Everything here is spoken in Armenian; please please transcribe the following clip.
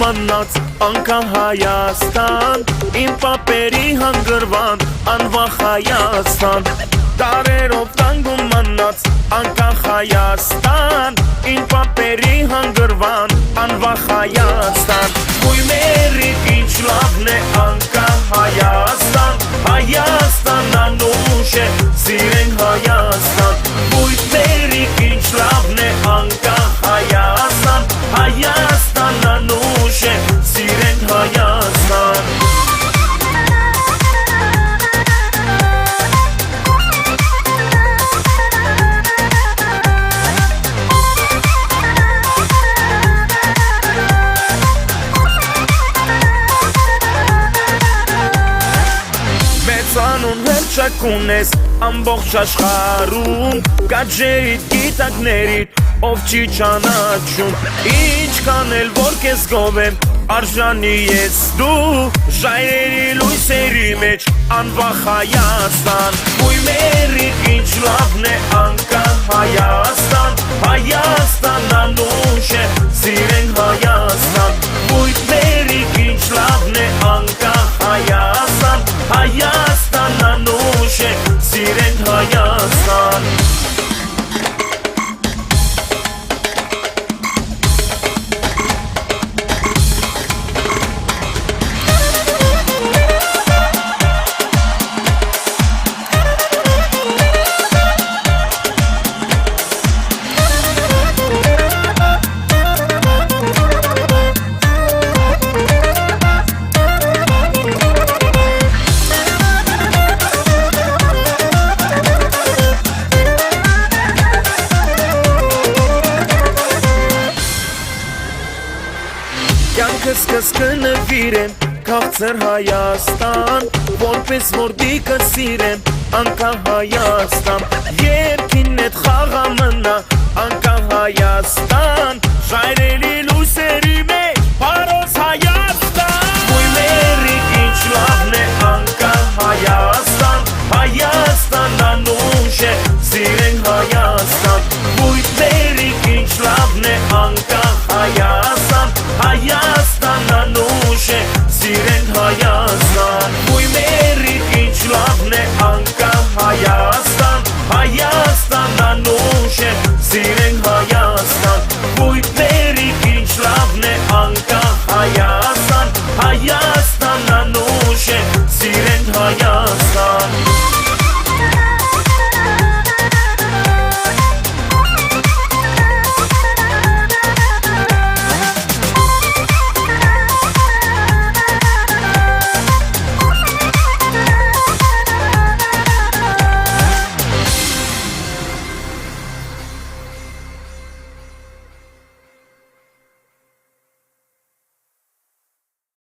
մնաց անկա Հայաստան Իմ պապերի հանգրվան անվախ Հայաստան Դարերով տանգում մնաց անկա Հայաստան Իմ պապերի հանգրվան անվախ Հայաստան Ոյ մերիկ ինչ լավն է անկա Հայաստան Հայաստան անուշ է սիրենք Հայաստան Ոյ մերիկ ինչ լավն է անկա Հայաստան Հայաստան անուշ է սիրենք Հայաստան Անուն հերճակ ունես ամբողջ աշխարհում Գաջերիդ գիտակներիդ ով չի ճանաչում Ինչքան էլ որ քեզ գովեմ արժանի ես դու Ժայռերի լույսերի մեջ անվախ Հայաստան Ոյ մերիկ ինչ լավն է անկա Հայաստան Հայաստան անուշ է սիրենք Հայաստան Ոյ մերիկ ինչ լավն է անկա Հայաստան Հայաստան անուշ է սիրենք Հայաստան Կյանքս կնվիրեմ քաղցր Հայաստան Որպես որ դիկը սիրեմ անկա Հայաստան Երկին էդ խաղա մնա անկա Հայաստան Ժայռերի լույսերի մեջ փարոս Հայաստան Ոյ մերիկ ինչ լավն է անկա Հայաստան Հայաստան անուշ է սիրենք Հայաստան Ոյ մերիկ ինչ լավն է անկա Հայաստան Հայաստան